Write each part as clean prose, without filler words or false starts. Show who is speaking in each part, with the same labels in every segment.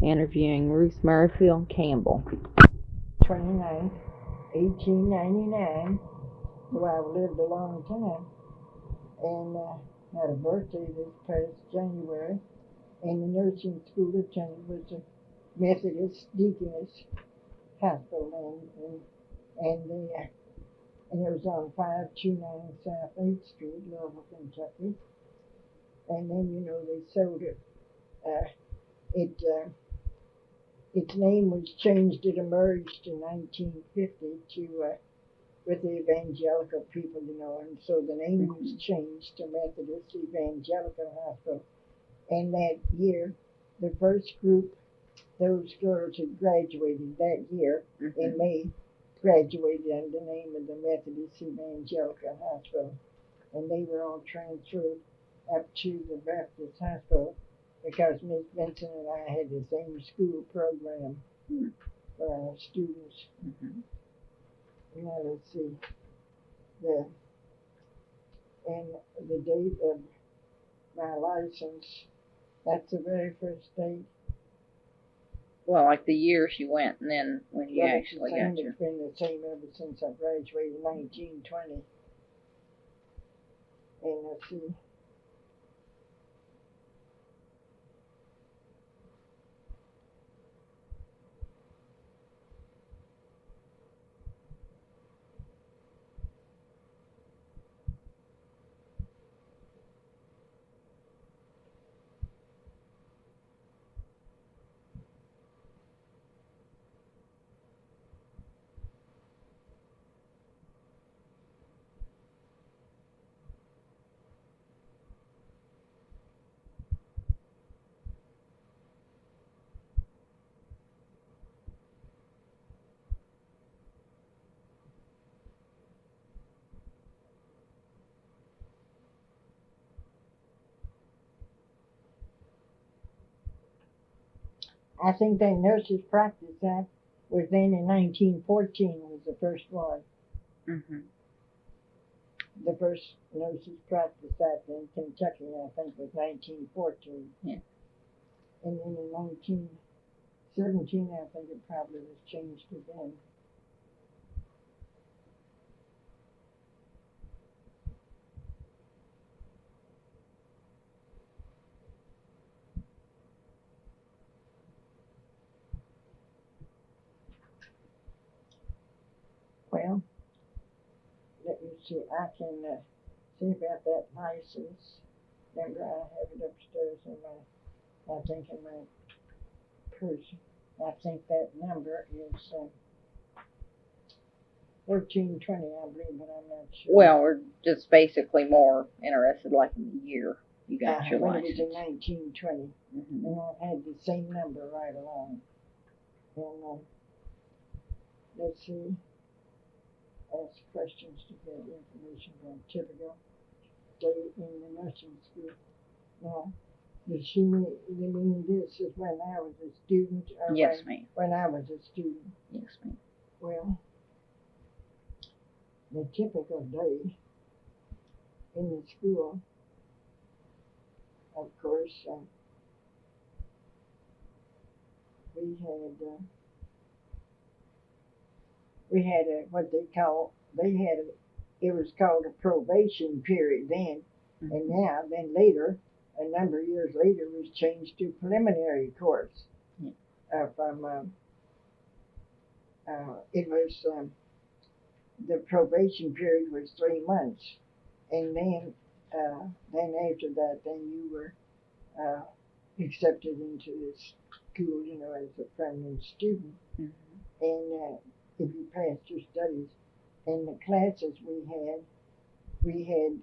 Speaker 1: interviewing Ruth Merrifield Campbell.
Speaker 2: 29th, 1899. So I've lived a long time. And had a birthday this past January. And the nursing school attended was a Methodist Deaconess Hospital, and it was on 529 South 8th Street, Louisville, Kentucky. And then, they sold it. Its name was changed. It emerged in 1950 with the evangelical people, and so the name was changed to Methodist Evangelical Hospital. And that year, the first group, those girls had graduated that year in May, graduated under the name of the Methodist Evangelical Hospital. And they were all transferred up to the Baptist Hospital because Miss Benson and I had the same school program for our students. Now let's see. The date of my license, that's the very first date.
Speaker 1: Well, like the year she went, and then when you actually got your...
Speaker 2: It's been the same ever since I graduated in 1920. And let's see. I think that Nurses Practice Act was then in 1914 was the first one. The first Nurses Practice Act in Kentucky, I think, was 1914.
Speaker 1: Yeah.
Speaker 2: And then in 1917, I think it probably was changed again. Well, let me see. I can see about that license. Remember, I have it upstairs in my purse. I think that number is 1420, I believe, but I'm not sure.
Speaker 1: Well, we're just basically more interested, like in the year you got your
Speaker 2: when
Speaker 1: license.
Speaker 2: It was in 1920, and I've had the same number right along. And let's see. Ask questions to get information on typical day in the nursing school. Now, does she mean this is when I was a student? Or
Speaker 1: yes, ma'am.
Speaker 2: When I was a student?
Speaker 1: Yes, ma'am.
Speaker 2: Well, the typical day in the school, of course, we had it was called a probation period then, and then later, a number of years later, it was changed to preliminary course. It was the probation period was 3 months, and then after that, then you were accepted into this school, as a permanent student, and if you passed your studies. And the classes we had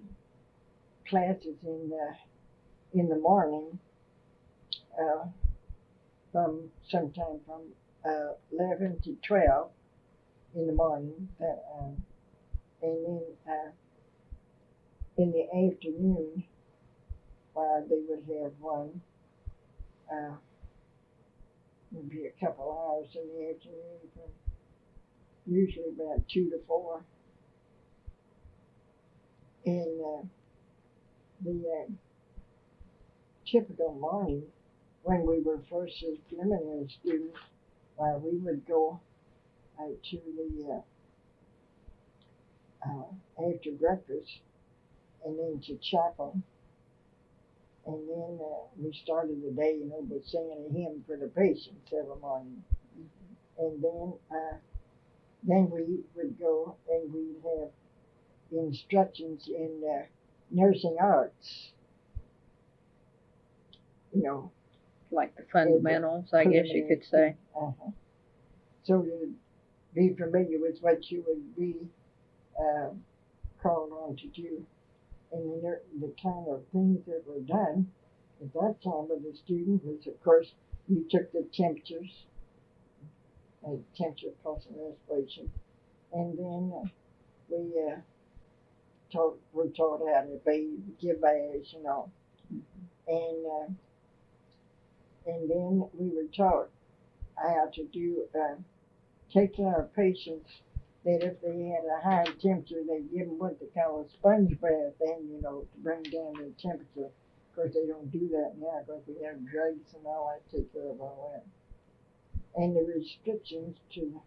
Speaker 2: classes in the morning from sometime from 11 to 12 in the morning, and then in the afternoon, they would have one. Would be a couple hours in the afternoon from usually about 2 to 4. And the typical morning when we were first as preliminary students, we would go to the after breakfast and then to chapel. And then we started the day, with singing a hymn for the patients every morning. And then we would go and we'd have instructions in nursing arts.
Speaker 1: Like the fundamentals, I guess you could say.
Speaker 2: Uh-huh. So to be familiar with what you would be called on to do, and the kind of things that were done at that time with the student was, of course, you took the temperatures, temperature, pulse, and respiration, and then were taught how to bathe, give baths, and then we were taught how to do take care of patients that if they had a high temperature, they'd give them what they call a sponge bath, then, to bring down their temperature. Of course, they don't do that now because we have drugs and all that to take care of all that. And the restrictions to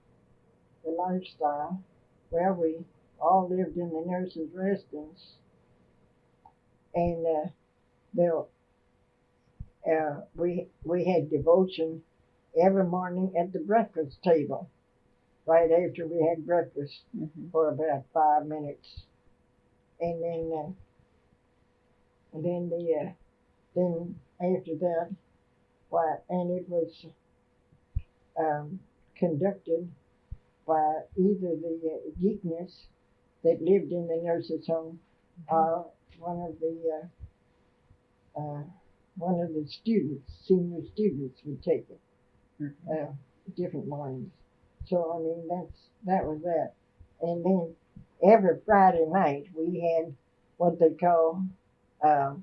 Speaker 2: the lifestyle, well, we all lived in the nurses' residence, and we had devotion every morning at the breakfast table, right after we had breakfast for about 5 minutes, and then after that, and it was conducted by either the deaconess that lived in the nurses' home or one of the students, senior students would take it different mornings. So that was that. And then every Friday night we had what they call a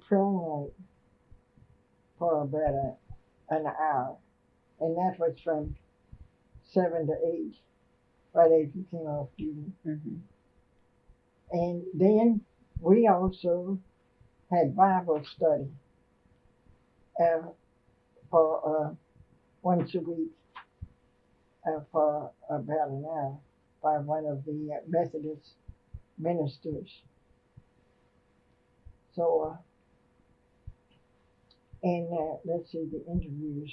Speaker 2: prayer night for about an hour, and that was from 7 to 8, right after you came off duty. And then we also had Bible study for once a week for about an hour by one of the Methodist ministers. So, let's see the interviews.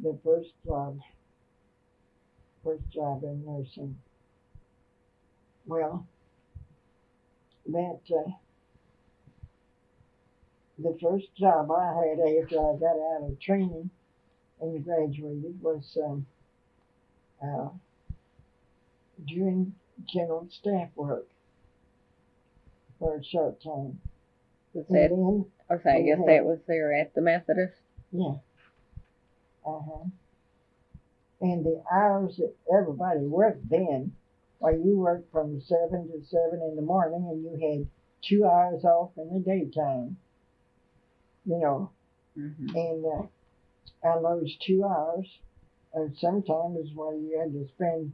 Speaker 2: The first job in nursing. Well, that the first job I had after I got out of training and graduated was doing general staff work for a short time.
Speaker 1: I guess that was there at the Methodist.
Speaker 2: Yeah. And the hours that everybody worked then, you worked from 7 to 7 in the morning, and you had 2 hours off in the daytime. And on those 2 hours, sometimes you had to spend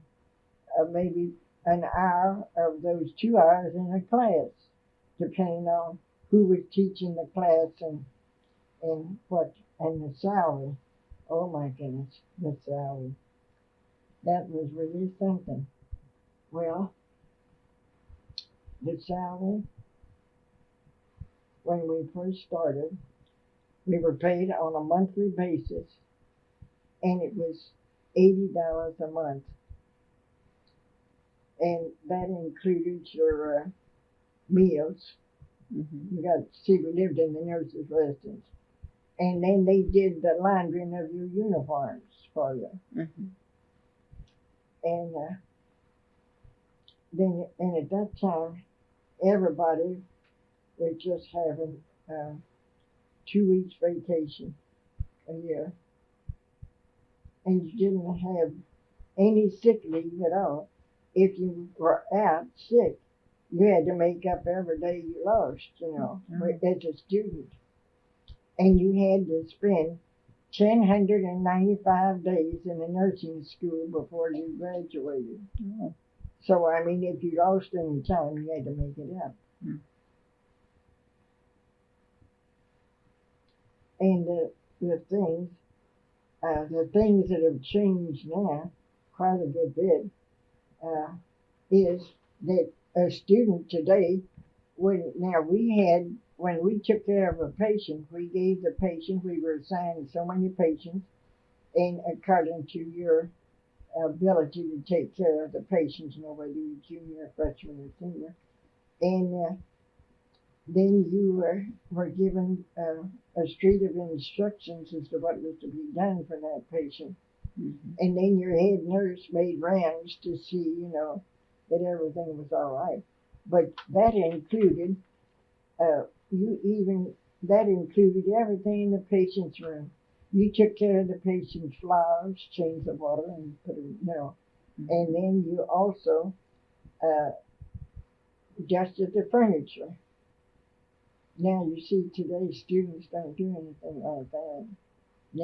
Speaker 2: maybe an hour of those 2 hours in a class, depending on who was teaching the class and the salary. Oh my goodness, the salary. That was really something. Well, the salary, when we first started, we were paid on a monthly basis, and it was $80 a month. And that included your meals. You got to see, we lived in the nurses' residence. And then they did the laundering of your uniforms for you. And then at that time, everybody was just having 2 weeks vacation a year. And you didn't have any sick leave at all. If you were out sick, you had to make up every day you lost, as a student. And you had to spend 1,095 days in the nursing school before you graduated. So, if you lost any time, you had to make it up. And the things that have changed now quite a good bit is that a student today, when we took care of a patient, we gave the patient, we were assigned so many patients, and according to your ability to take care of the patients, whether you're junior, freshman, or senior, and then you were given a street of instructions as to what was to be done for that patient.
Speaker 1: Mm-hmm.
Speaker 2: And then your head nurse made rounds to see, that everything was all right. But that included, that included everything in the patient's room. You took care of the patient's flowers, changed the water, and put them,
Speaker 1: Mm-hmm.
Speaker 2: and then you also dusted the furniture. Now you see today students don't do anything like that.